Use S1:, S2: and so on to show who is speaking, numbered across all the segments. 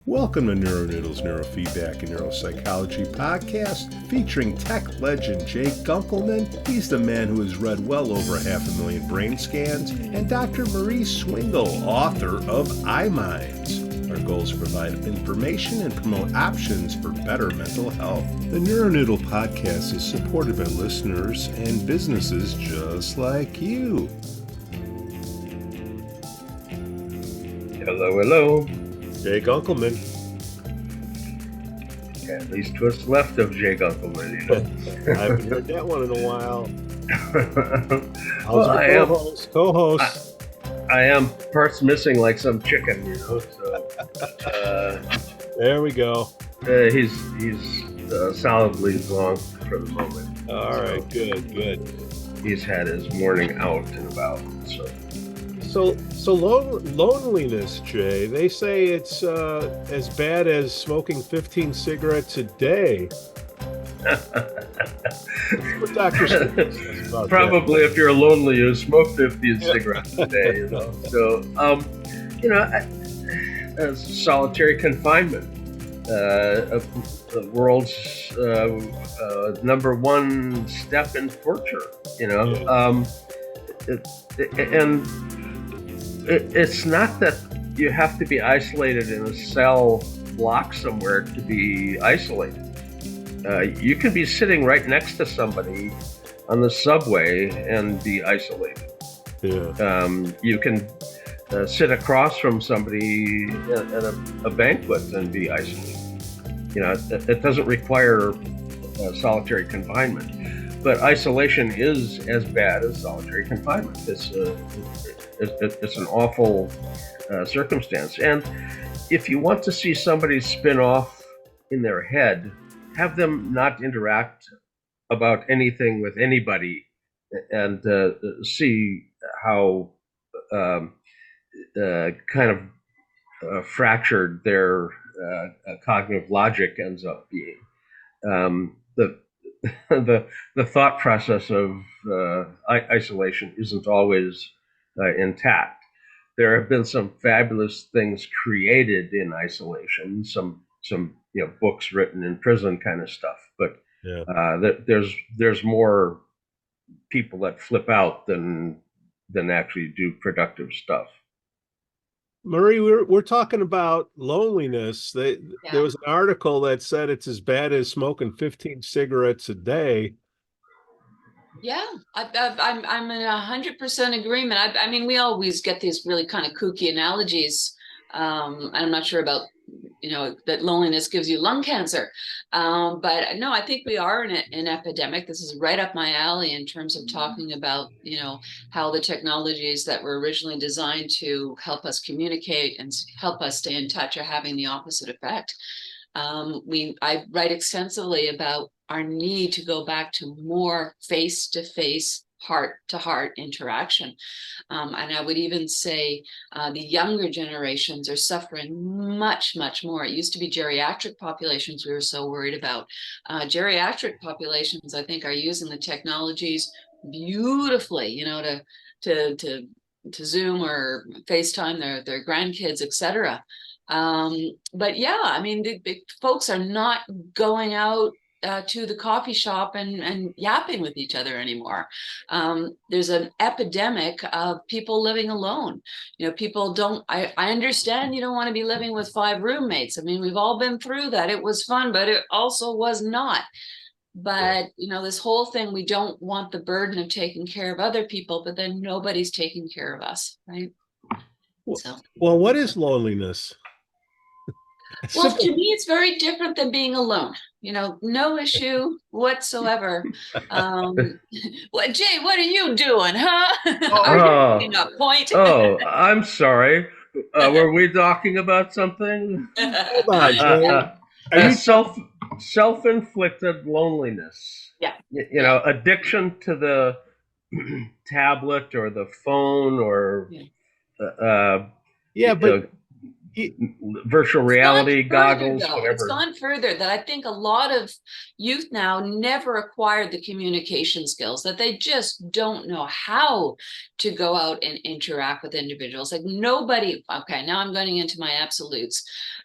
S1: Welcome to NeuroNoodle's Neurofeedback and Neuropsychology podcast featuring tech legend Jay Gunkelman. He's the man who has read well over 500,000 brain scans, and Dr. Mari Swingle, author of iMinds. Our goal is to provide information and promote options for better mental health. The NeuroNoodle podcast is supported by listeners and businesses just like you.
S2: Hello, hello.
S1: Jay Gunkelman.
S2: At least what's left of Jay Gunkelman, you know.
S1: I haven't heard that one in a while.
S2: Well,
S1: I am co-host.
S2: I am parts missing like some chicken, you know. So
S1: there we go.
S2: He's solidly gone for the moment.
S1: All right, good.
S2: He's had his morning out and about.
S1: So loneliness, Jay. They say it's as bad as smoking 15 cigarettes a day. What Dr. says about
S2: Probably
S1: that.
S2: if you're lonely, you smoke 15 cigarettes a day, you know. So, solitary confinement, the world's number one step in torture, you know.
S1: Yeah.
S2: It's not that you have to be isolated in a cell block somewhere to be isolated. You can be sitting right next to somebody on the subway and be isolated.
S1: Yeah.
S2: You can sit across from somebody at a banquet and be isolated. You know, it doesn't require solitary confinement, but isolation is as bad as solitary confinement. It's an awful circumstance. And if you want to see somebody spin off in their head, have them not interact about anything with anybody and see how kind of fractured their cognitive logic ends up being. The thought process of isolation isn't always intact. There have been some fabulous things created in isolation, some books written in prison kind of stuff. But there's more people that flip out than actually do productive stuff.
S1: Mari, we're talking about loneliness. There was an article that said it's as bad as smoking 15 cigarettes a day.
S3: Yeah, I'm in 100% agreement. I mean, we always get these really kind of kooky analogies. I'm not sure about, that loneliness gives you lung cancer. But no, I think we are in an epidemic. This is right up my alley in terms of talking about, how the technologies that were originally designed to help us communicate and help us stay in touch are having the opposite effect. I write extensively about our need to go back to more face-to-face, heart-to-heart interaction. And I would even say the younger generations are suffering much, much more. It used to be geriatric populations we were so worried about. Geriatric populations, I think, are using the technologies beautifully, to Zoom or FaceTime their grandkids, etc. But yeah, I mean, the folks are not going out to the coffee shop and yapping with each other anymore. There's an epidemic of people living alone. People don't, I understand you don't want to be living with 5 roommates. I mean, we've all been through that. It was fun, but it also was not. But, this whole thing, we don't want the burden of taking care of other people, but then nobody's taking care of us, right?
S1: Well, what is loneliness?
S3: Well, to me, it's very different than being alone. No issue whatsoever. Jay, what are you doing, huh? Are you a point?
S2: I'm sorry. Were we talking about something?
S1: Hold on, Jay.
S2: Self-inflicted loneliness.
S3: Yeah.
S2: Addiction to the tablet or the phone or virtual reality goggles,
S3: though.
S2: whatever.
S3: It's gone further that I think a lot of youth now never acquired the communication skills, that they just don't know how to go out and interact with individuals. Like nobody, okay, now I'm going into my absolutes.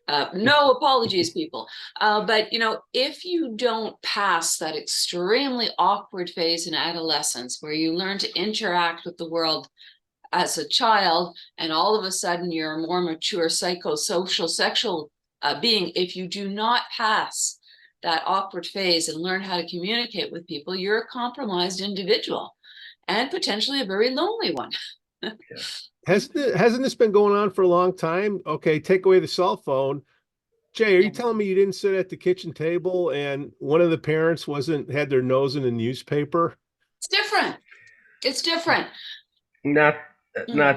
S3: No apologies, people. But if you don't pass that extremely awkward phase in adolescence where you learn to interact with the world as a child, and all of a sudden you're a more mature psychosocial sexual being, if you do not pass that awkward phase and learn how to communicate with people, you're a compromised individual and potentially a very lonely one.
S1: Hasn't this been going on for a long time? Okay, take away the cell phone. Jay, are you telling me you didn't sit at the kitchen table and one of the parents had their nose in a newspaper?
S3: It's different. It's different.
S2: Not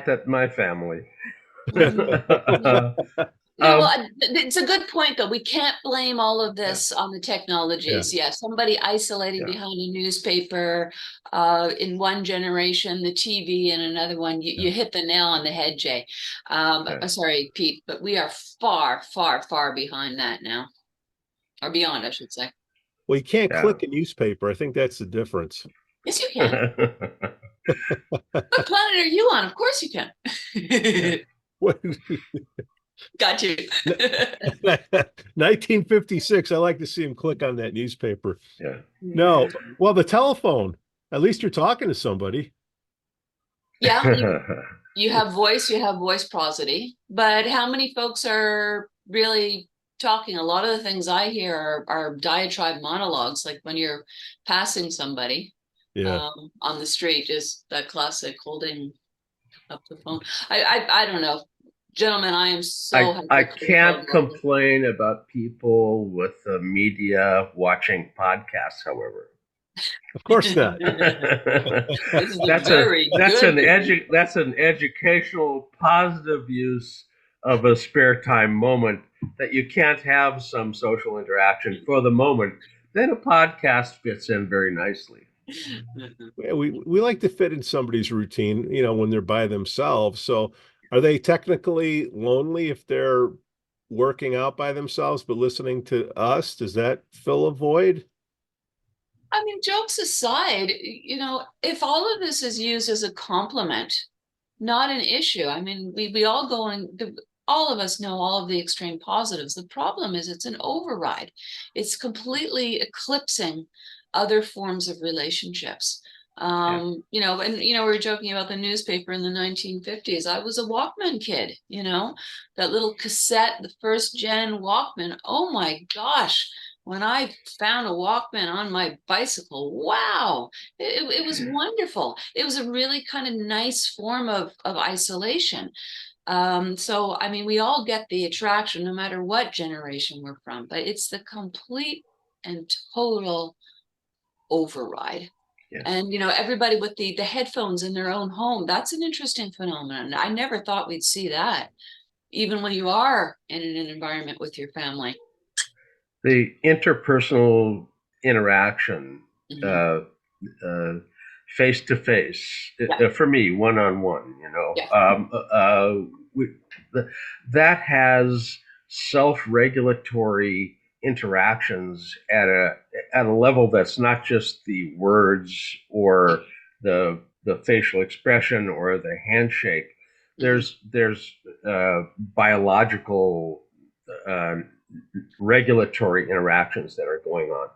S2: that my family.
S3: It's a good point, though. We can't blame all of this on the technologies. Yeah, somebody isolating behind a newspaper in one generation, the TV in another one. You hit the nail on the head, Jay. Sorry, Pete, but we are far, far, far behind that now, or beyond, I should say.
S1: Well, you can't click a newspaper. I think that's the difference.
S3: Yes, you can. What planet are you on? Of course you can. Got you.
S1: 1956. I like to see him click on that newspaper.
S2: Yeah.
S1: No. Well, the telephone. At least you're talking to somebody.
S3: Yeah. You have voice prosody, but how many folks are really talking? A lot of the things I hear are diatribe monologues, like when you're passing somebody on the street, is that classic holding up the phone. I don't know. Gentlemen, I am so
S2: I can't complain about people with the media watching podcasts, however.
S1: Of course not.
S2: That's an educational, positive use of a spare time moment that you can't have some social interaction for the moment. Then a podcast fits in very nicely.
S1: Yeah, we like to fit in somebody's routine, when they're by themselves. So are they technically lonely if they're working out by themselves but listening to us? Does that fill a void?
S3: I mean, jokes aside, if all of this is used as a compliment, not an issue. I mean, we all all of us know all of the extreme positives. The problem is it's an override. It's completely eclipsing other forms of relationships. And we were joking about the newspaper in the 1950s. I was a Walkman kid, that little cassette, the first gen Walkman. Oh my gosh. When I found a Walkman on my bicycle, wow, it was wonderful. It was a really kind of nice form of isolation. So, I mean, we all get the attraction no matter what generation we're from, but it's the complete and total override. Yes. And, everybody with the headphones in their own home, that's an interesting phenomenon. I never thought we'd see that, even when you are in an environment with your family.
S2: The interpersonal interaction, face to face, for me, one-on-one, that has self-regulatory interactions at a level that's not just the words or the facial expression or the handshake. There's biological regulatory interactions that are going on.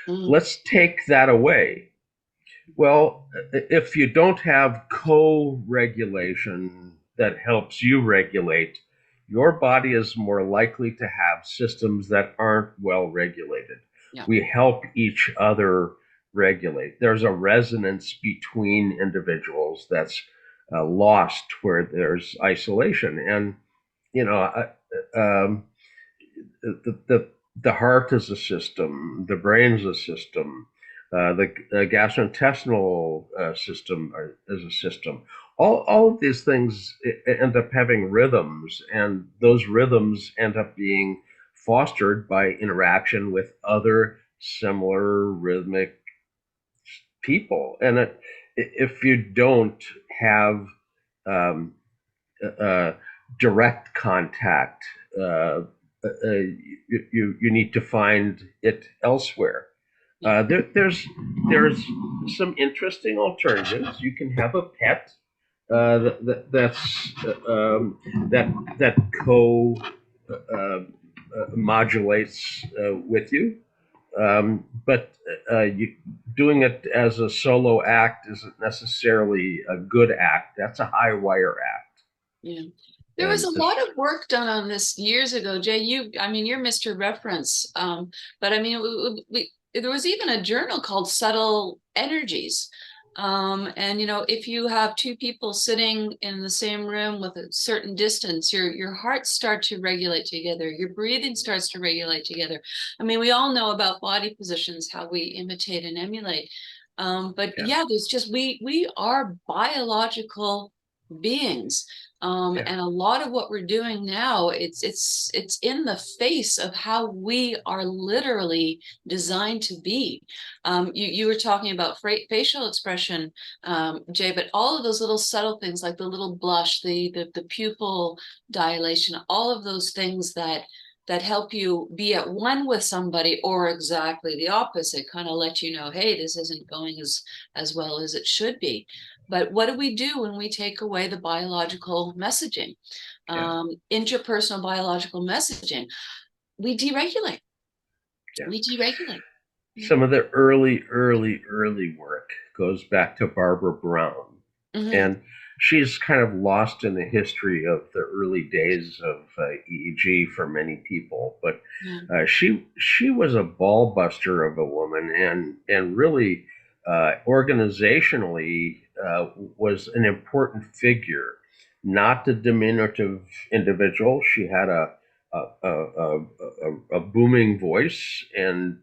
S2: Let's take that away. Well, if you don't have co-regulation that helps you regulate, your body is more likely to have systems that aren't well regulated. Yeah. We help each other regulate. There's a resonance between individuals that's lost where there's isolation. And, the heart is a system, the brain is a system, the gastrointestinal system is a system. All of these things end up having rhythms, and those rhythms end up being fostered by interaction with other similar rhythmic people. And if you don't have direct contact, you need to find it elsewhere. There's some interesting alternatives. You can have a pet that co modulates with you. But doing it as a solo act isn't necessarily a good act. That's a high wire act.
S3: Yeah. There was a lot of work done on this years ago, Jay. You're Mr. Reference. But I mean, there was even a journal called Subtle Energies. And if you have two people sitting in the same room with a certain distance, your hearts start to regulate together, your breathing starts to regulate together. I mean, we all know about body positions, how we imitate and emulate. But there's just we are biological beings. And a lot of what we're doing now, it's in the face of how we are literally designed to be. You were talking about facial expression, Jay, but all of those little subtle things, like the little blush, the pupil dilation, all of those things that help you be at one with somebody, or exactly the opposite, kind of let you know, hey, this isn't going as well as it should be. But what do we do when we take away the biological messaging, interpersonal biological messaging? We deregulate. We deregulate.
S2: Some of the early work goes back to Barbara Brown. And she's kind of lost in the history of the early days of EEG for many people. But she was a ball buster of a woman, and really organizationally was an important figure, not the diminutive individual. She had a booming voice, and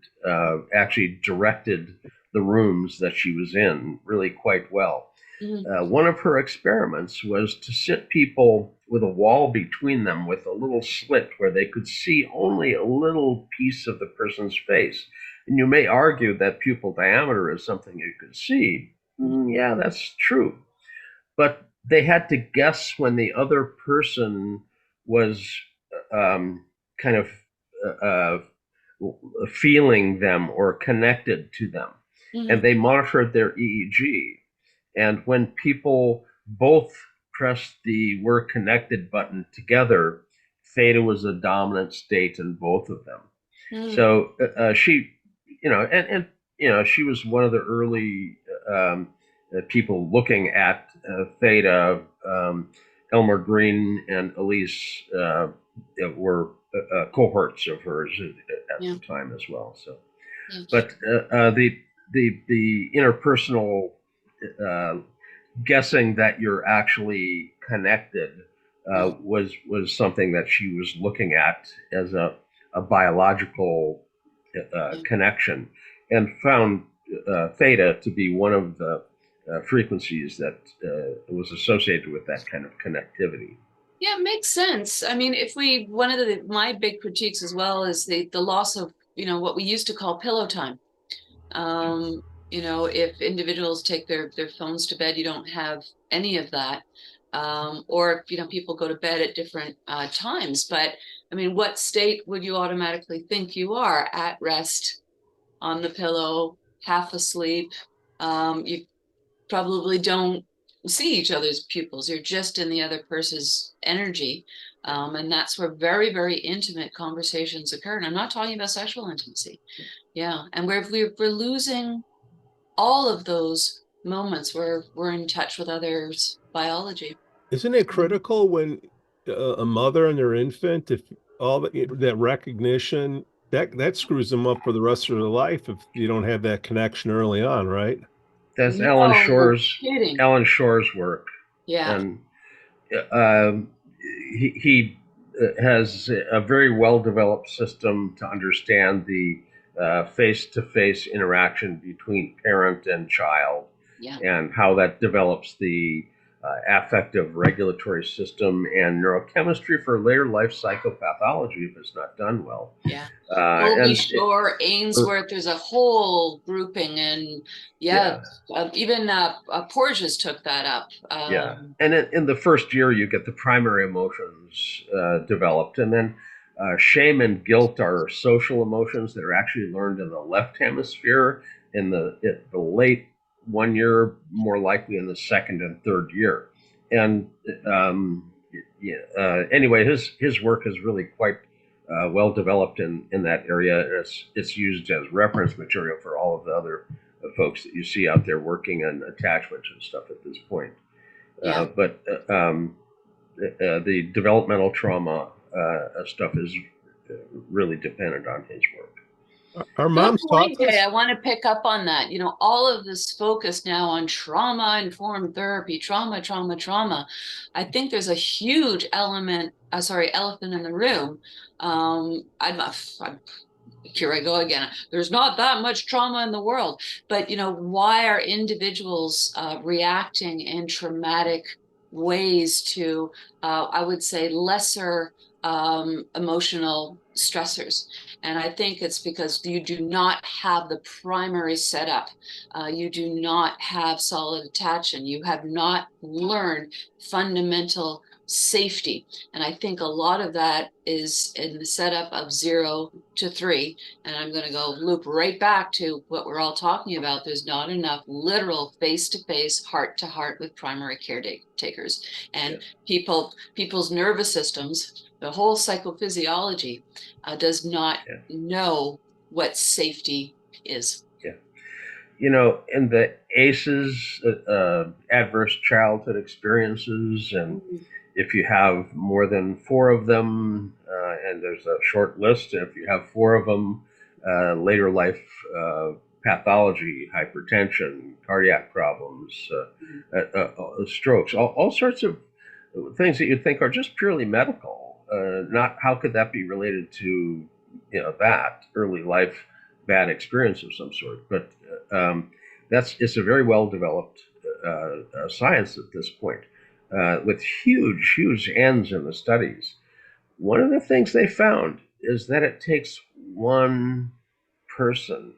S2: actually directed the rooms that she was in really quite well. One of her experiments was to sit people with a wall between them with a little slit where they could see only a little piece of the person's face. And you may argue that pupil diameter is something you could see. Yeah, that's true. But they had to guess when the other person was kind of feeling them or connected to them. And they monitored their EEG. And when people both pressed the "we're connected" button together, Theta was a dominant state in both of them. So she, she was one of the early people looking at Theta. Elmer Green and Elise were cohorts of hers at the time as well. So, but the interpersonal guessing that you're actually connected was something that she was looking at as a biological connection, and found Theta to be one of the frequencies that was associated with that kind of connectivity.
S3: Yeah, it makes sense. I mean, one of my big critiques as well is the loss of, what we used to call pillow time. If individuals take their phones to bed, you don't have any of that. Or if, people go to bed at different times. But I mean, what state would you automatically think you are? At rest, on the pillow, half asleep. You probably don't see each other's pupils. You're just in the other person's energy. And that's where very, very intimate conversations occur. And I'm not talking about sexual intimacy. Yeah. And we're losing all of those moments where we're in touch with others' biology.
S1: Isn't it critical when a mother and their infant, if all that recognition, that screws them up for the rest of their life if you don't have that connection early on, right?
S2: That's Allan Schore's work.
S3: Yeah.
S2: And he has a very well-developed system to understand the face-to-face interaction between parent and child, and how that develops the affective regulatory system, and neurochemistry for later life psychopathology if it's not done well.
S3: Yeah.
S2: And
S3: Shore, Ainsworth, there's a whole grouping, and even Porges took that up.
S2: And in the first year, you get the primary emotions developed, and then shame and guilt are social emotions that are actually learned in the left hemisphere in the late 1 year, more likely in the second and third year. And anyway, his work is really quite well developed in that area. It's used as reference material for all of the other folks that you see out there working on attachments and stuff at this point. But the developmental trauma stuff is really dependent on his work.
S1: Our moms taught us.
S3: I want to pick up on that. You know, all of this focus now on trauma-informed therapy, trauma. I think there's a huge elephant in the room. Here I go again. There's not that much trauma in the world, but you know, why are individuals reacting in traumatic ways to, I would say, lesser emotional stressors? And I think it's because you do not have the primary setup. You do not have solid attachment. You have not learned fundamental safety. And I think a lot of that is in the setup of 0 to 3. And I'm going to go loop right back to what we're all talking about. There's not enough literal face-to-face, heart-to-heart with primary caretakers. And people's nervous systems, the whole psychophysiology does not know what safety is.
S2: You know, in the ACEs, adverse childhood experiences, and if you have more than 4 of them, and there's a short list, if you have 4 of them, later life pathology, hypertension, cardiac problems, strokes, all sorts of things that you'd think are just purely medical. Not how could that be related to that early life bad experience of some sort? But it's a very well developed science at this point, with huge ends in the studies. One of the things they found is that it takes one person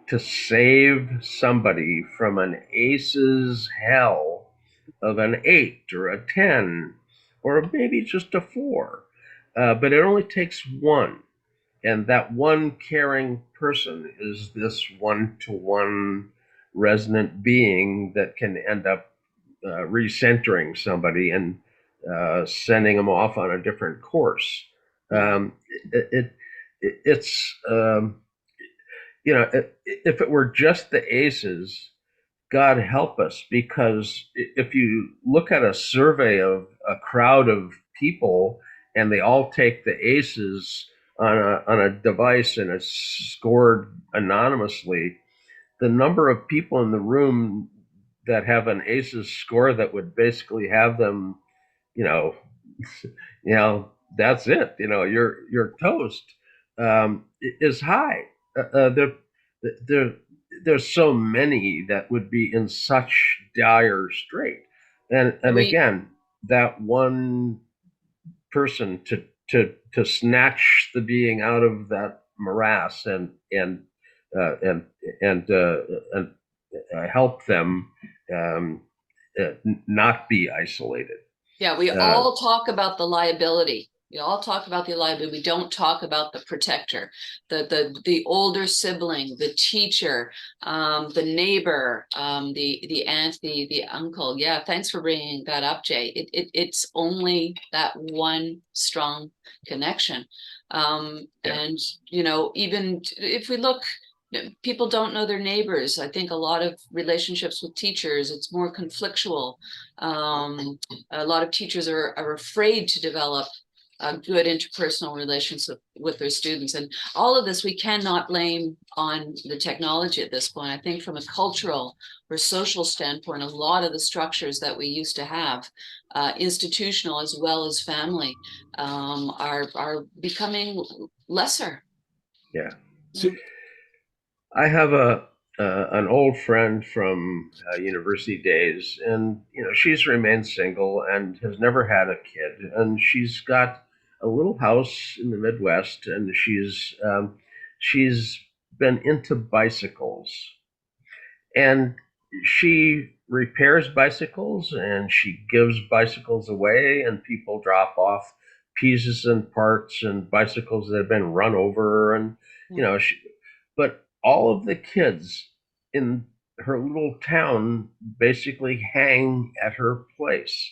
S2: to save somebody from an ACEs hell of an 8 or a 10 or maybe just a 4. But it only takes one. And that one caring person is this one-to-one resonant being that can end up recentering somebody and sending them off on a different course. It's if it were just the ACEs, God help us, because if you look at a survey of a crowd of people and they all take the ACEs on a device and it's scored anonymously, the number of people in the room that have an ACEs score that would basically have them, that's it. You're toast. Is high. There's so many that would be in such dire strait, and again, that one person to snatch the being out of that morass and help them not be isolated.
S3: Yeah, we all talk about the liability. We all talk about the liability. We don't talk about the protector, the older sibling, the teacher, the neighbor, the aunt, the uncle. Yeah, thanks for bringing that up, Jay. It's only that one strong connection. And even if we look, people don't know their neighbors. I think a lot of relationships with teachers, it's more conflictual. A lot of teachers are afraid to develop a good interpersonal relationship with their students. And all of this we cannot blame on the technology at this point. I think from a cultural or social standpoint, a lot of the structures that we used to have, institutional as well as family, are becoming lesser.
S2: Yeah. So I have an old friend from university days, and she's remained single and has never had a kid, and she's got a little house in the Midwest, and she's been into bicycles, and she repairs bicycles and she gives bicycles away, and people drop off pieces and parts and bicycles that have been run over, and but all of the kids in her little town basically hang at her place,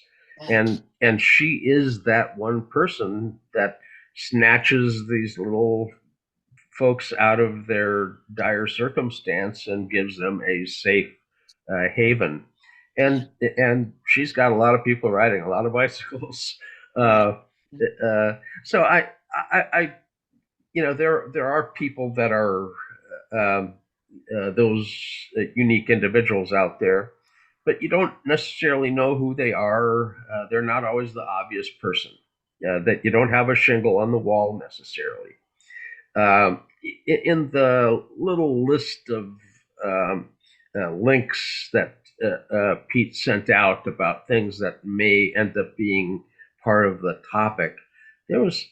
S2: and she is that one person that snatches these little folks out of their dire circumstance and gives them a safe haven. And she's got a lot of people riding a lot of bicycles. So I there are people that are um, those unique individuals out there, but you don't necessarily know who they are. They're not always the obvious person. That you don't have a shingle on the wall necessarily. In the little list of links that Pete sent out about things that may end up being part of the topic, there was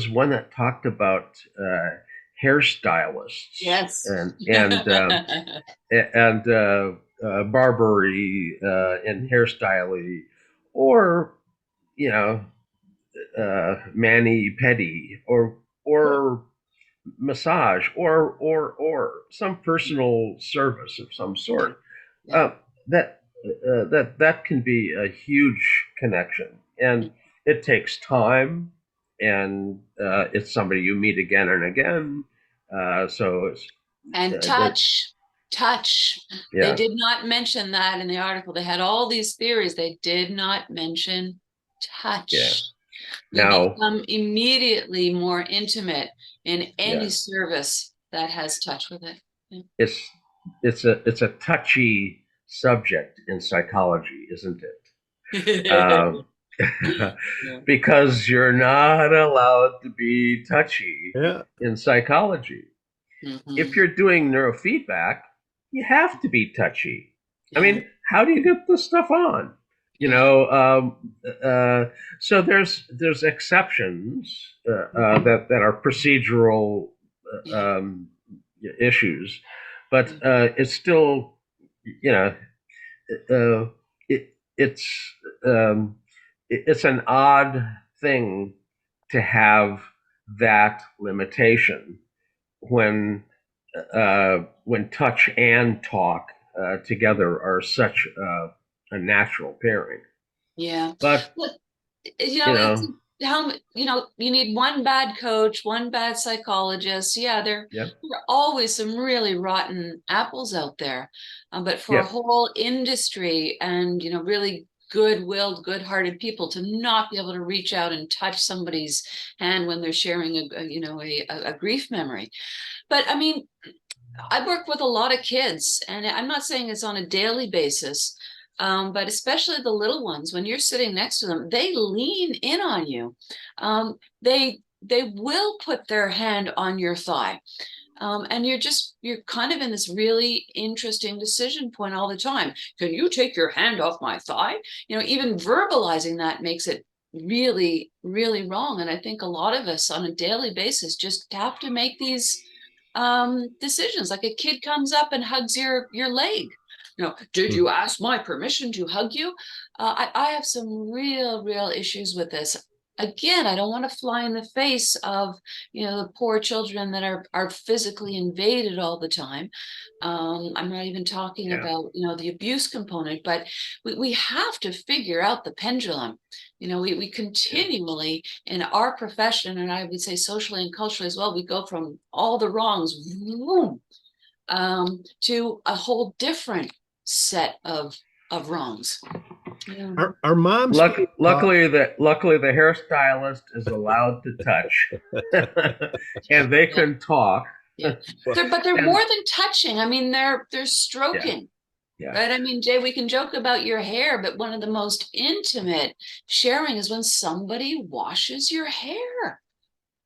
S2: one that talked about hairstylists,
S3: Yes.
S2: and barbery and hairstyling, or mani pedi, or massage, or some personal service of some sort. Uh, that can be a huge connection, and it takes time, and it's somebody you meet again and again. So it's
S3: and touch.
S2: Yeah.
S3: They did not mention that in the article. They had all these theories. They did not mention touch.
S2: Yeah.
S3: We
S2: Now
S3: become immediately more intimate in any service that has touch with it.
S2: It's a touchy subject in psychology, isn't it? Because you're not allowed to be touchy in psychology. If you're doing neurofeedback, you have to be touchy. I mean, how do you get this stuff on? So there's exceptions that are procedural issues, but it's still, it's it's an odd thing to have that limitation when touch and talk together are such a natural pairing.
S3: Yeah,
S2: but
S3: it's how you need one bad coach, one bad psychologist. There are always some really rotten apples out there, but for a whole industry and really good-willed, good-hearted people to not be able to reach out and touch somebody's hand when they're sharing a grief memory. But I mean, I work with a lot of kids, and I'm not saying it's on a daily basis, but especially the little ones, when you're sitting next to them, they lean in on you. They will put their hand on your thigh. And you're kind of in this really interesting decision point all the time. Can you take your hand off my thigh? Even verbalizing that makes it really, really wrong. And I think a lot of us on a daily basis just have to make these decisions. Like a kid comes up and hugs your leg. Did you ask my permission to hug you? I have some real issues with this. Again, I don't want to fly in the face of the poor children that are physically invaded all the time. I'm not even talking about the abuse component, but we have to figure out the pendulum. We continually in our profession, and I would say socially and culturally as well, we go from all the wrongs to a whole different set of wrongs.
S1: Our moms.
S2: Luckily, the hairstylist is allowed to touch, and they can talk.
S3: But they're more than touching. I mean, they're stroking. Right? I mean, Jay, we can joke about your hair, but one of the most intimate sharing is when somebody washes your hair.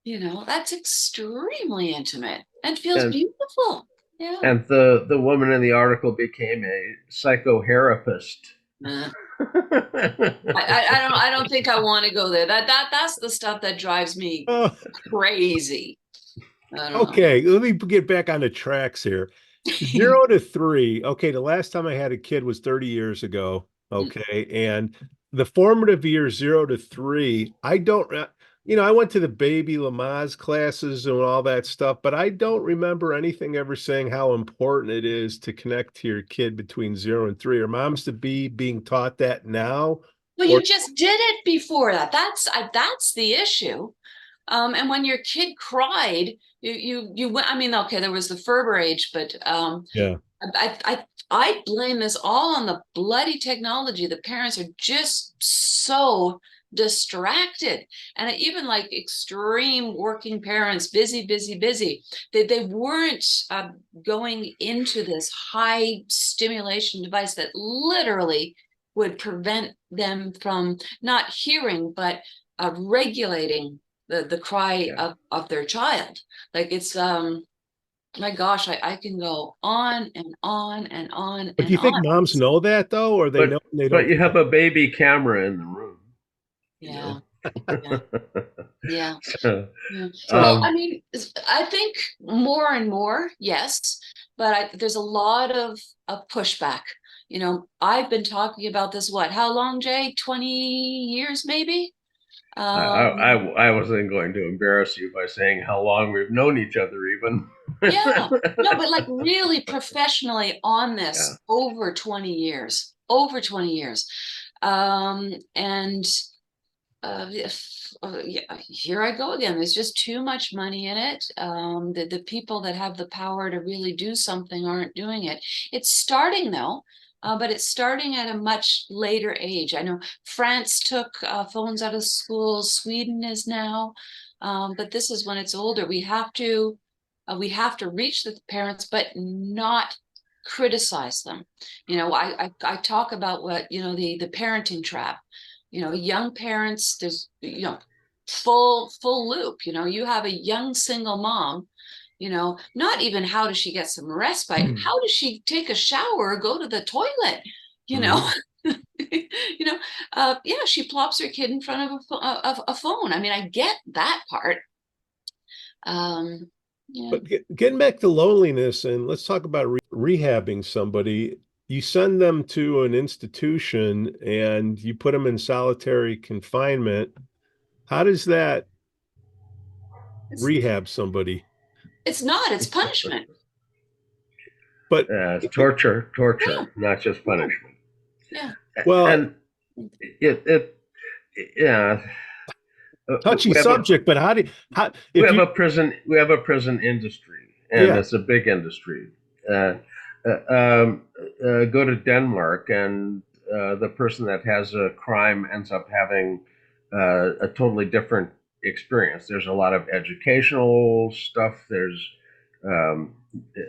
S3: That's extremely intimate and feels beautiful. Yeah.
S2: And the woman in the article became a psychotherapist.
S3: Uh, I don't think I want to go there. That's the stuff that drives me
S1: Oh,
S3: crazy. I don't know.
S1: okay, let me get back on the tracks here. 0 to 3. Okay, the last time I had a kid was 30 years ago. Okay, and the formative years 0 to 3, I don't, I went to the baby Lamaze classes and all that stuff, but I don't remember anything ever saying how important it is to connect to your kid between 0 and 3. Are moms to be being taught that now?
S3: Well,
S1: Or
S3: you just did it before that. That's the issue. And when your kid cried, you went. I mean, okay, there was the Ferber age, but
S1: yeah,
S3: I blame this all on the bloody technology. The parents are just so distracted, and even like extreme working parents, busy, busy, busy. They weren't going into this high stimulation device that literally would prevent them from not hearing, but regulating the cry of their child. Like it's my gosh, I can go on and on and on
S1: but do
S3: and
S1: you think
S3: on.
S1: moms know that though, or they know and they
S2: But
S1: don't
S2: you have
S1: care?
S2: a baby camera in the room, you
S3: Yeah,
S2: know.
S3: yeah, yeah.
S2: So,
S3: Yeah. Well, I
S2: um,
S3: mean, I think more and more, yes, but there's a lot of pushback. I've been talking about this, what, how long, Jay? 20 years, maybe?
S2: I wasn't going to embarrass you by saying how long we've known each other, even.
S3: Yeah, no, but like really professionally on
S2: Yeah.
S3: this over 20 years, over 20 years. And yeah, here I go again. There's just too much money in it. The people that have the power to really do something aren't doing it. It's starting though, but it's starting at a much later age. I know France took phones out of schools. Sweden is now, but this is when it's older. We have to reach the parents, but not criticize them. I talk about what the parenting trap. Young parents, there's full loop. You have a young single mom. Not even how does she get some respite? How does she take a shower or go to the toilet? You know.
S1: Mhm.
S3: Yeah, she plops her kid in front of a phone. I mean, I get that part. Um, yeah.
S1: But getting back to loneliness, and let's talk about rehabbing somebody. You send them to an institution and you put them in solitary confinement. How does that
S3: It's
S1: rehab somebody?
S3: it's not, it's punishment.
S1: But
S2: It's torture,
S3: Yeah,
S2: not just
S3: yeah,
S2: punishment.
S3: yeah.
S1: well,
S2: And it yeah.
S1: touchy
S2: We have a
S1: subject, but how
S2: we
S1: if
S2: have
S1: you
S2: a prison industry, and
S1: yeah,
S2: it's a big industry. Uh, Go to Denmark, and the person that has a crime ends up having a totally different experience. There's a lot of educational stuff. There's um,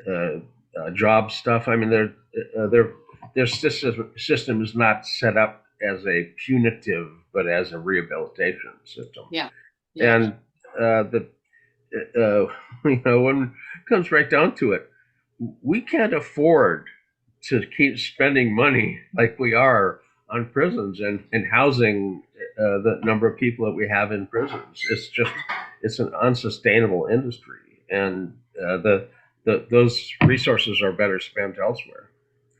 S2: uh, job stuff. I mean, their system is not set up as a punitive, but as a rehabilitation system.
S3: Yeah, yeah.
S2: And the when it comes right down to it, we can't afford to keep spending money like we are on prisons and housing the number of people that we have in prisons. It's an unsustainable industry, and those resources are better spent elsewhere.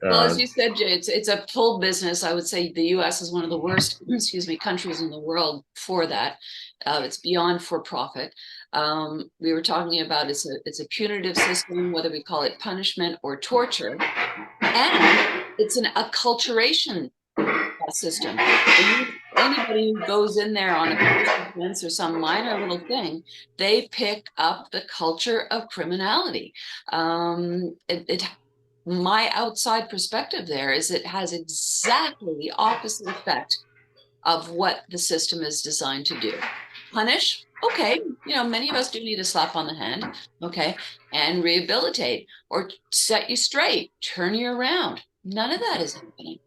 S3: Well, as
S2: Uh,
S3: you said, Jay, it's a full business. I would say the U.S. is one of the worst, excuse me, countries in the world for that. It's beyond for profit. We were talking about it's a punitive system, whether we call it punishment or torture, and it's an acculturation system. Anybody who goes in there on a first offense or some minor little thing, they pick up the culture of criminality. My outside perspective there is it has exactly the opposite effect of what the system is designed to do. Punish, okay, many of us do need a slap on the hand, okay, and rehabilitate or set you straight, turn you around. None of that is happening.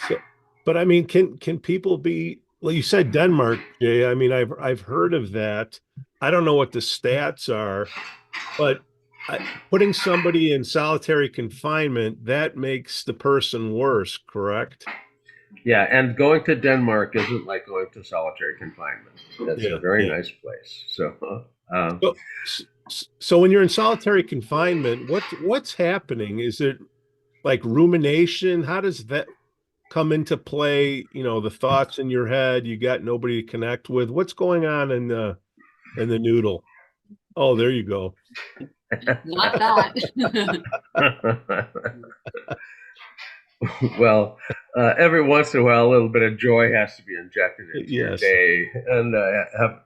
S1: so, but I mean, can people be? Well, you said Denmark, Jay. I mean, I've heard of that. I don't know what the stats are, but putting somebody in solitary confinement, that makes the person worse, correct?
S2: Yeah, and going to Denmark isn't like going to solitary confinement. That's a
S1: Yeah,
S2: very
S1: yeah.
S2: nice place. So, uh,
S1: So, so when you're in solitary confinement, what's happening? Is it like rumination? How does that come into play? You know, the thoughts in your head, you got nobody to connect with. What's going on in the noodle? Oh, there you go.
S3: Not that.
S2: well, every once in a while, a little bit of joy has to be injected into your
S1: Yes,
S2: day, and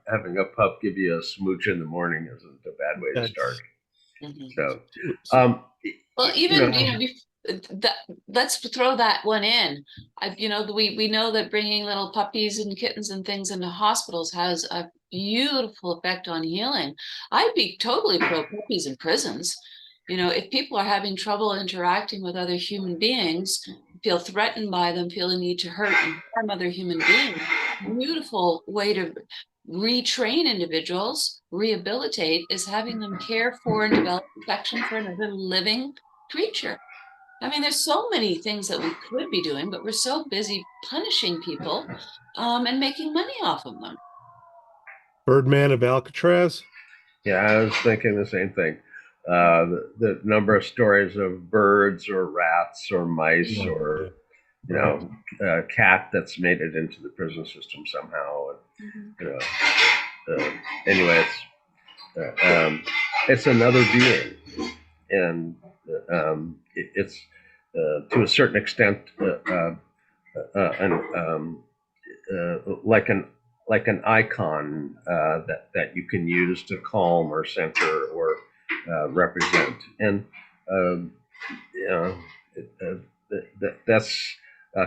S2: having a pup give you a smooch in the morning isn't a bad way to start.
S1: that's
S3: Mhm.
S2: So,
S1: so,
S3: Well,
S2: you
S3: even,
S2: know,
S3: that, let's throw that one in. We know that bringing little puppies and kittens and things into hospitals has a beautiful effect on healing. I'd be totally pro puppies in prisons. If people are having trouble interacting with other human beings, feel threatened by them, feel a need to hurt and harm other human beings, beautiful way to retrain individuals, rehabilitate, is having them care for and develop affection for another living creature. I mean, there's so many things that we could be doing, but we're so busy punishing people, and making money off of them.
S1: Birdman of Alcatraz.
S2: yeah, I was thinking the same thing. The number of stories of birds or rats or mice
S1: Yeah,
S2: or
S1: yeah, right.
S2: a cat that's made it into the prison system somehow. And,
S3: Mhm.
S2: you anyway, it's another being, and it's to a certain extent an like an icon that you can use to calm or center or represent, and you know that's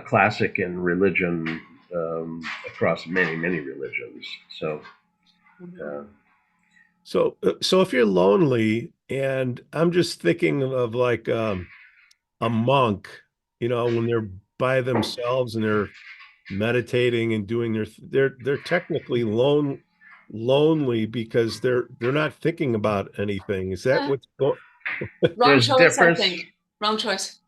S2: classic in religion, across many religions. So uh,
S1: So if you're lonely, and I'm just thinking of like a monk, when they're by themselves and they're meditating and doing they're technically lonely because they're not thinking about anything. Is that
S3: Eh,
S1: what's going?
S3: wrong
S2: there's
S3: choice, I think. Wrong choice.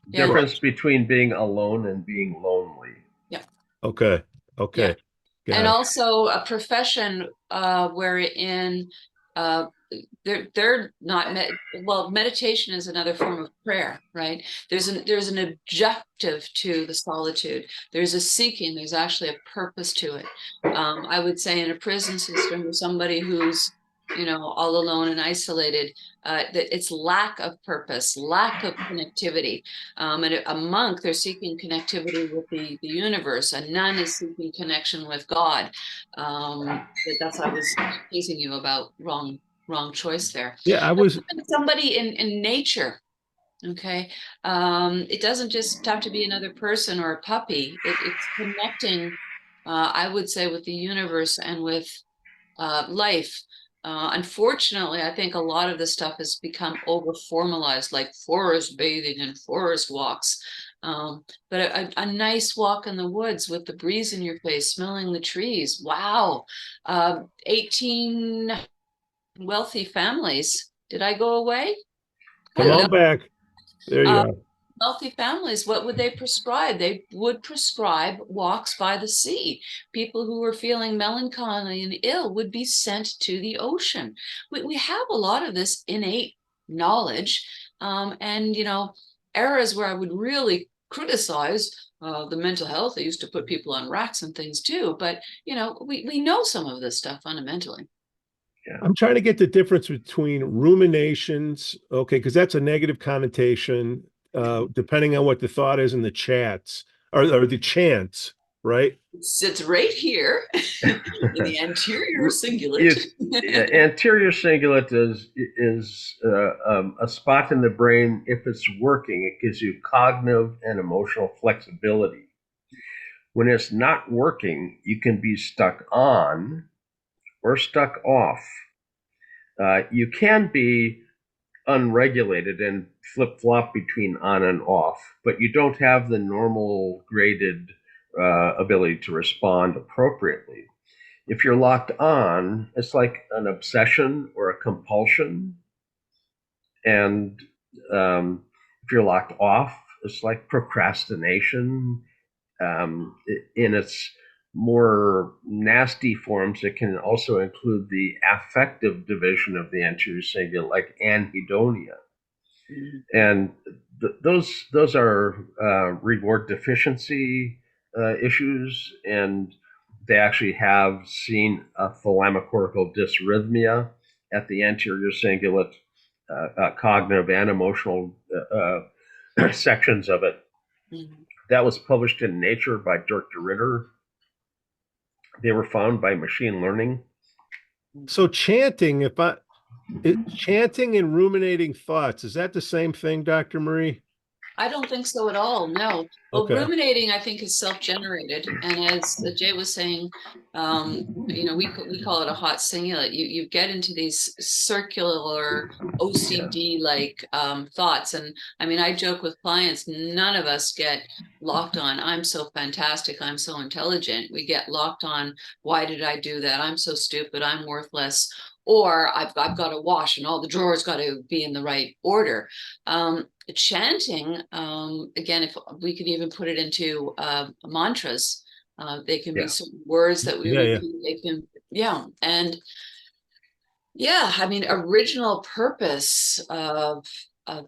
S3: Yeah.
S2: difference between being alone and being lonely.
S3: Yeah.
S1: Okay,
S3: Yeah.
S1: okay,
S3: And
S1: got it.
S3: also a profession wherein uh, they're not well, meditation is another form of prayer, right? There's an objective to the solitude. There's a seeking. There's actually a purpose to it. I would say in a prison system, or somebody who's all alone and isolated, that it's lack of purpose, lack of connectivity. And a monk, they're seeking connectivity with the universe. A nun is seeking connection with God. That's what I was teasing you about. Wrong choice there.
S1: Yeah, I was.
S3: Somebody in nature. Okay. It doesn't just have to be another person or a puppy. It's connecting, I would say, with the universe and with life. Unfortunately, I think a lot of this stuff has become over formalized, like forest bathing and forest walks. But a nice walk in the woods with the breeze in your face, smelling the trees. Wow. 18 wealthy families. Did I go away?
S1: Come
S3: Hello.
S1: on back. There you
S3: Uh,
S1: are.
S3: Wealthy families, what would they prescribe? They would prescribe walks by the sea. People who were feeling melancholy and ill would be sent to the ocean. We have a lot of this innate knowledge, and eras where I would really criticize the mental health. They used to put people on racks and things too, but we know some of this stuff fundamentally.
S2: Yeah.
S1: I'm trying to get the difference between ruminations, okay, because that's a negative connotation, depending on what the thought is in the chats or the chants, right?
S3: Sits right here in the anterior cingulate.
S2: It's anterior cingulate is a spot in the brain. If it's working, it gives you cognitive and emotional flexibility. When it's not working, you can be stuck on or stuck off. You can be unregulated and flip flop between on and off, but you don't have the normal graded ability to respond appropriately. If you're locked on, it's like an obsession or a compulsion. And if you're locked off, it's like procrastination. In its more nasty forms, it can also include the affective division of the anterior cingulate, like anhedonia.
S3: Mhm.
S2: And those are reward deficiency issues, and they actually have seen a thalamocortical dysrhythmia at the anterior cingulate, cognitive and emotional sections of it.
S3: Mhm.
S2: That was published in Nature by Dirk Deridder. They were found by machine learning.
S1: So chanting, chanting and ruminating thoughts, is that the same thing, Dr. Marie?
S3: I don't think so at all. No. Well,
S1: Okay.
S3: ruminating, I think, is self-generated, and as Jay was saying, we call it a hot cingulate. You get into these circular
S2: Yeah.
S3: OCD like thoughts, and I mean, I joke with clients. None of us get locked on. I'm so fantastic. I'm so intelligent. We get locked on. Why did I do that? I'm so stupid. I'm worthless. Or I've got to wash, and all the drawers got to be in the right order. Chanting, again, if we could even put it into mantras, they can be
S2: Yeah.
S3: certain words that we
S1: Yeah, yeah.
S3: repeat. They can, yeah, and yeah, I mean, original purpose of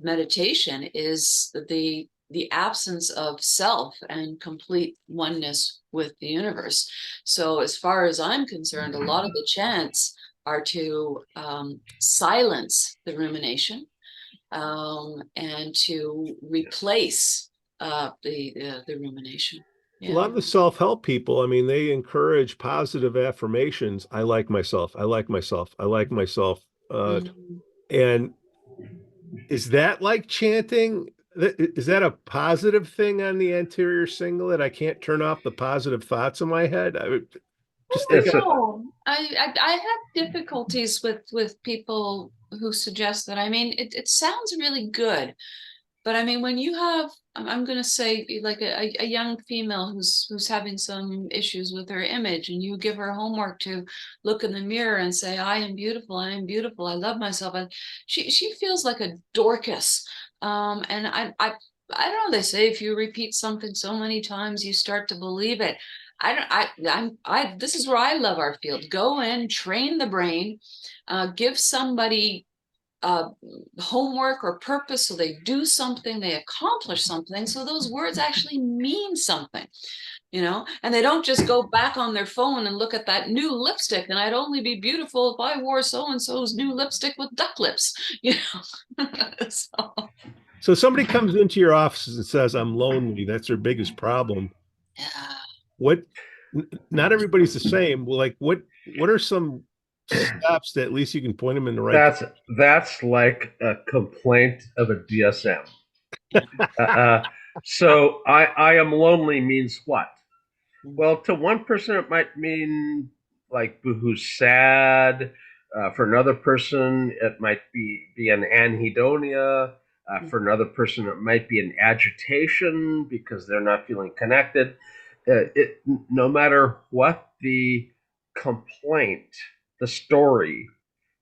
S3: meditation is the absence of self and complete oneness with the universe. So, as far as I'm concerned, a lot of the chants are to silence the rumination, and to replace the rumination.
S1: A
S3: Yeah.
S1: lot of the self-help people, I mean, they encourage positive affirmations. I like myself. I like myself. I like myself.
S3: Mhm.
S1: And is that like chanting? Is that a positive thing on the anterior cingulate? I can't turn off the positive thoughts in my head. I would just think,
S2: It's a,
S3: No, I have difficulties with people who suggest that. I mean, it sounds really good, but I mean, when you have, I'm going to say, like a young female who's having some issues with her image, and you give her homework to look in the mirror and say, "I am beautiful. I am beautiful. I love myself," and she feels like a Dorcas. And I don't know. They say if you repeat something so many times, you start to believe it. I don't. I. This is where I love our field. Go in, train the brain, give somebody uh, homework or purpose, so they do something, they accomplish something, so those words actually mean something, and they don't just go back on their phone and look at that new lipstick, and I'd only be beautiful if I wore so and so's new lipstick with duck lips, so
S1: so somebody comes into your office and says, I'm lonely. That's their biggest problem.
S3: yeah.
S1: What, not everybody's the same. Well, like what are some steps that at least you can point them in the right
S2: that's that's like a complaint of a DSM. Uh, uh, so I am lonely means what? Well, to one person it might mean like who's sad. For another person, it might be an anhedonia. For another person, it might be an agitation because they're not feeling connected. No matter what the complaint, the story,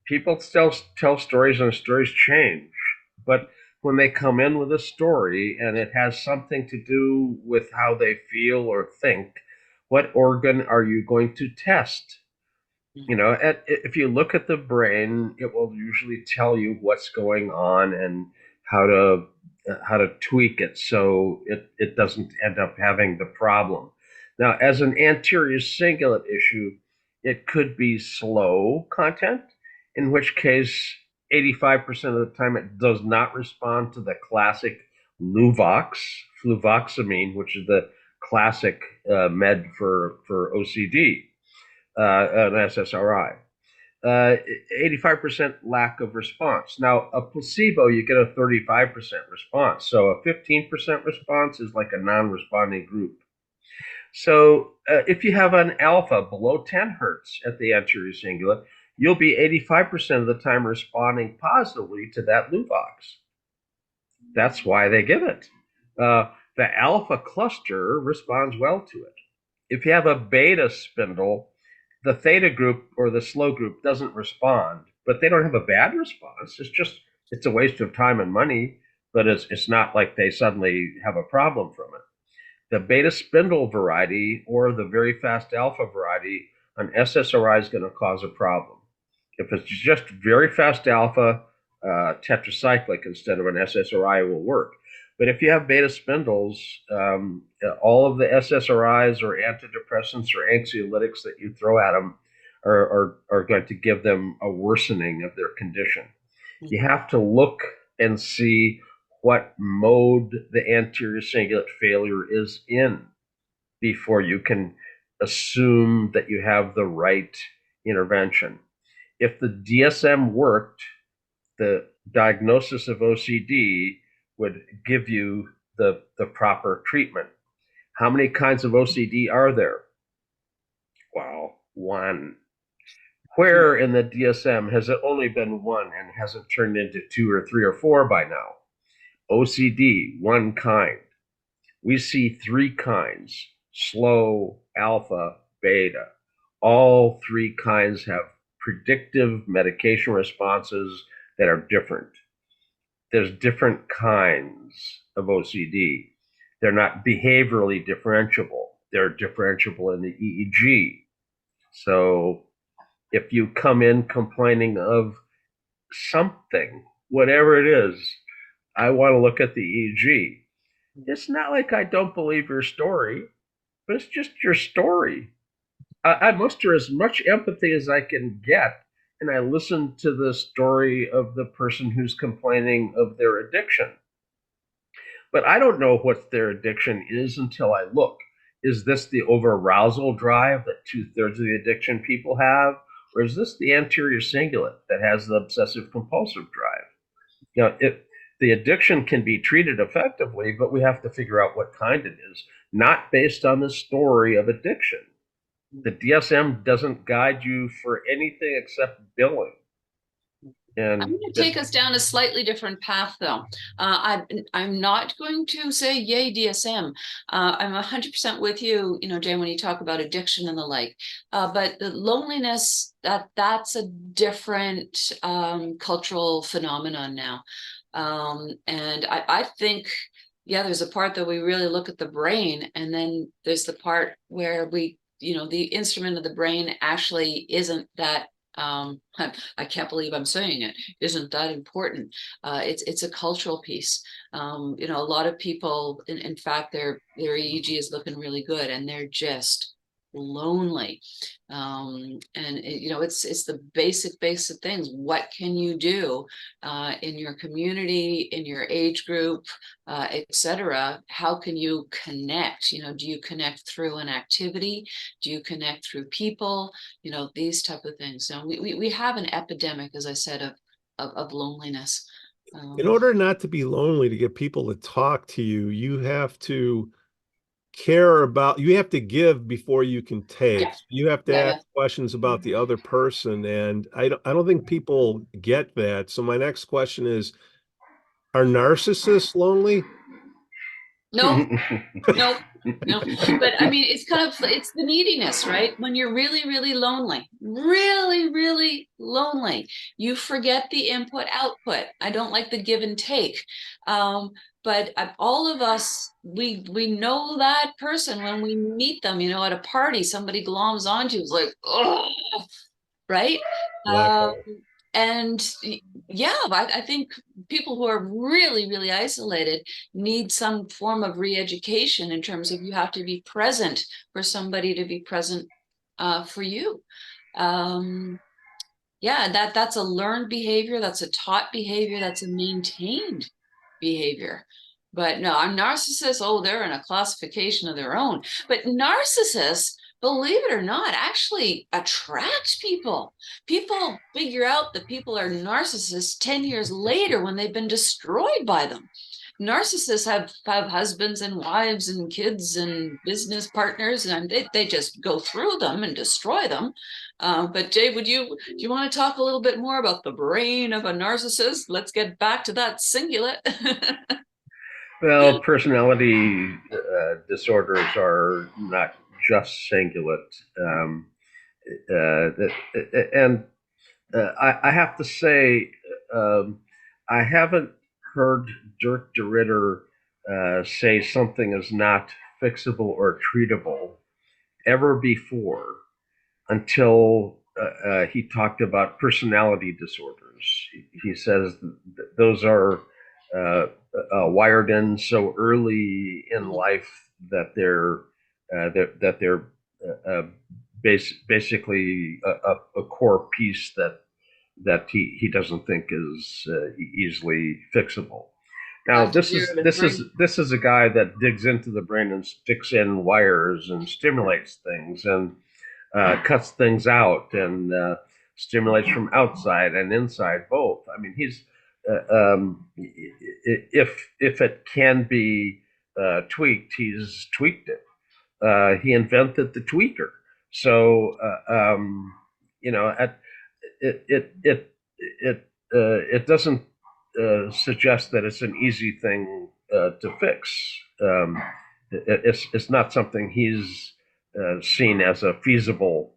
S2: people still tell stories and stories change. But when they come in with a story and it has something to do with how they feel or think, what organ are you going to test? If you look at the brain, it will usually tell you what's going on and how to how to tweak it so it doesn't end up having the problem. Now, as an anterior cingulate issue, it could be slow content, in which case 85% of the time it does not respond to the classic Luvox, fluvoxamine, which is the classic med for OCD, an SSRI. 85% lack of response. Now, a placebo, you get a 35% response. So a 15% response is like a non responding group. So if you have an alpha below 10 hertz at the anterior cingulate, you'll be 85% of the time responding positively to that Luvox. That's why they give it. The alpha cluster responds well to it. If you have a beta spindle, the theta group or the slow group doesn't respond, but they don't have a bad response. It's just It's a waste of time and money, but it's not like they suddenly have a problem from it. The beta spindle variety or the very fast alpha variety, an SSRI is going to cause a problem. If it's just very fast alpha, tetracyclic instead of an SSRI will work. But if you have beta spindles, all of the SSRIs or antidepressants or anxiolytics that you throw at them are going to give them a worsening of their condition. You have to look and see what mode the anterior cingulate failure is in before you can assume that you have the right intervention. If the DSM worked, the diagnosis of OCD would give you the proper treatment. How many kinds of OCD are there? Well, one. Where in the DSM has it only been one and hasn't turned into two or three or four by now? OCD, one kind. We see three kinds: slow, alpha, beta. All three kinds have predictive medication responses that are different. There's different kinds of OCD. They're not behaviorally differentiable. They're differentiable in the EEG. So if you come in complaining of something, whatever it is, I want to look at the EEG. It's not like I don't believe your story, but it's just your story. I muster as much empathy as I can get, and I listen to the story of the person who's complaining of their addiction. But I don't know what their addiction is until I look. Is this the overarousal drive that 2/3 of the addiction people have? Or is this the anterior cingulate that has the obsessive compulsive drive? You know, the addiction can be treated effectively, but we have to figure out what kind it is, not based on the story of addiction. The DSM doesn't guide you for anything except billing.
S3: And I'm going to take us down a slightly different path, though. I'm not going to say yay DSM. I'm 100% with you, Jay, when you talk about addiction and the like. But the loneliness, that's a different cultural phenomenon now. And I think, yeah, there's a part that we really look at the brain, and then there's the part where the instrument of the brain actually isn't that I can't believe I'm saying it, isn't that important. It's a cultural piece. A lot of people, in fact, their EEG is looking really good and they're just lonely. It's the basic things. What can you do in your community, in your age group, etc.? How can you connect? Do you connect through an activity? Do you connect through people? These type of things. So we have an epidemic, as I said, of loneliness.
S1: In order not to be lonely, to get people to talk to you, you have to you have to give before you can take.
S3: Yeah.
S1: You have to ask questions about the other person. And I don't think people get that. So my next question is, are narcissists lonely?
S3: No, no. But I mean, it's the neediness, right? When you're really, really lonely, you forget the input output. I don't like the give and take. But all of us, we know that person when we meet them, at a party, somebody gloms onto you, it's like, oh, right? And yeah, I think people who are really, really isolated need some form of re-education in terms of you have to be present for somebody to be present for you. That's a learned behavior, that's a taught behavior, that's a maintained behavior. But no, our narcissists, they're in a classification of their own. But narcissists, believe it or not, actually attract people. People figure out that people are narcissists 10 years later when they've been destroyed by them. Narcissists have husbands and wives and kids and business partners, and they just go through them and destroy them. But Jay, do you want to talk a little bit more about the brain of a narcissist? Let's get back to that cingulate.
S2: Well, personality disorders are not just cingulate. I have to say, I haven't heard Dirk Deridder say something is not fixable or treatable ever before until he talked about personality disorders. He says those are wired in so early in life that they're basically a core piece that he doesn't think is easily fixable. Now, this is a guy that digs into the brain and sticks in wires and stimulates things and cuts things out and stimulates from outside and inside both. I mean, he's if it can be tweaked, he's tweaked it. He invented the tweaker. So it doesn't suggest that it's an easy thing to fix. It's not something he's seen as a feasible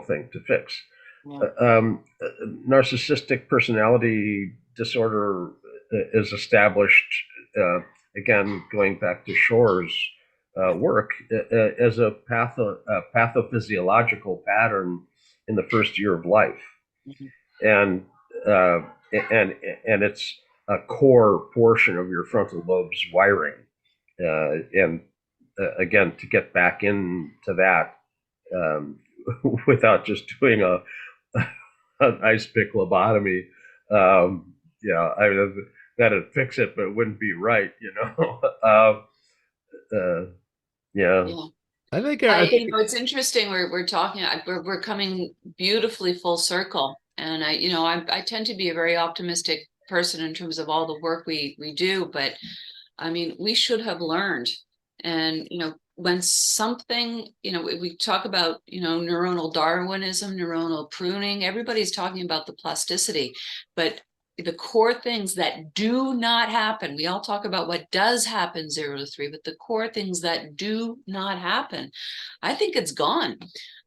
S2: thing to fix. Yeah. Narcissistic personality disorder is established, again, going back to Schore's work, as a pathophysiological pattern in the first year of life. Mm-hmm. And it's a core portion of your frontal lobe's wiring. And again, to get back into that without just doing an ice pick lobotomy, I mean, that'd fix it, but it wouldn't be right, Yeah.
S3: I think it's interesting. We're talking. We're coming beautifully full circle, and I tend to be a very optimistic person in terms of all the work we do. But I mean, we should have learned, and when something, we talk about neuronal Darwinism, neuronal pruning. Everybody's talking about the plasticity, but the core things that do not happen, we all talk about what does happen 0 to 3, but the core things that do not happen, I think it's gone.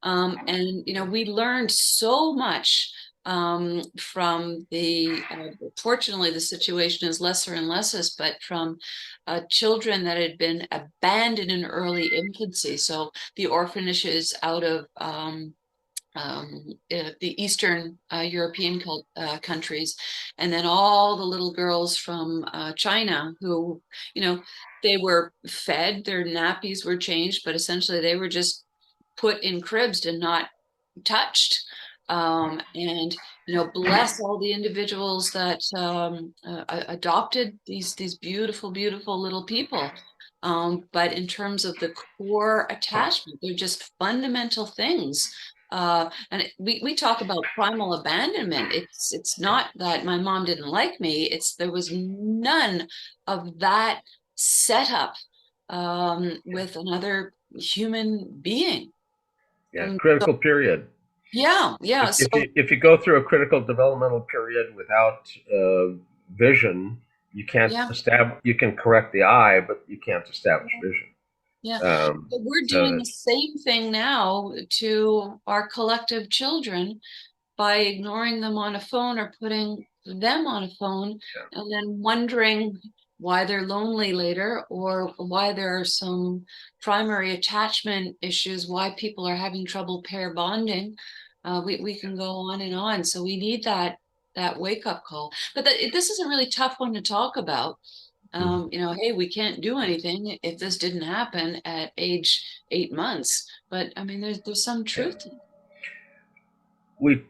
S3: And we learned so much from the fortunately the situation is lesser and lesser, but from children that had been abandoned in early infancy. So the orphanages out of the Eastern European countries, and then all the little girls from China who, they were fed, their nappies were changed, but essentially they were just put in cribs and not touched. And bless all the individuals that adopted these beautiful little people. But in terms of the core attachment, they're just fundamental things. And we talk about primal abandonment. It's not that my mom didn't like me. There was none of that setup with another human being.
S2: Yeah, critical period.
S3: Yeah.
S2: If you go through a critical developmental period without vision, you can't establish. You can correct the eye, but you can't establish vision.
S3: Yeah, but we're doing the same thing now to our collective children by ignoring them on a phone or putting them on a phone, and then wondering why they're lonely later, or why there are some primary attachment issues, why people are having trouble pair bonding. We can go on and on. So we need that wake-up call. But this is a really tough one to talk about. Hey, we can't do anything if this didn't happen at age 8 months. But I mean, there's some truth to it.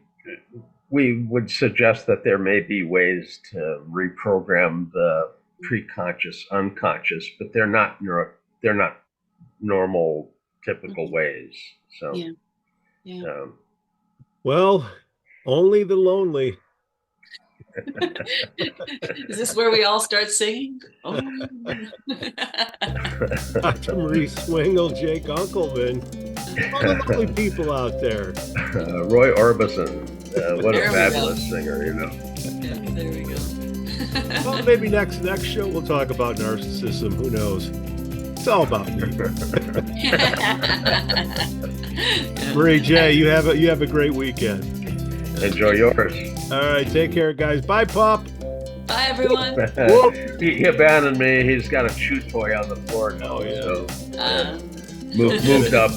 S2: We would suggest that there may be ways to reprogram the pre-conscious, unconscious, but they're not normal, typical ways. So,
S1: well, only the lonely.
S3: Is this where we all start singing? Oh.
S1: Dr. Mari Swingle, Jay Gunkelman, all the lovely people out there.
S2: Roy Orbison, what a fabulous singer,
S3: Yeah, there we go.
S1: Well, maybe next show we'll talk about narcissism. Who knows? It's all about me. Marie J, you have a great weekend.
S2: Enjoy yours.
S1: All right, take care, guys. Bye, Pop.
S3: Bye, everyone.
S2: He abandoned me. He's got a chew toy on the floor now.
S1: Oh, yeah.
S2: So moved up.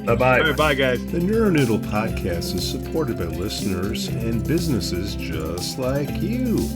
S2: Bye-bye.
S1: All right, bye, guys. The Neuroniddle podcast is supported by listeners and businesses just like you.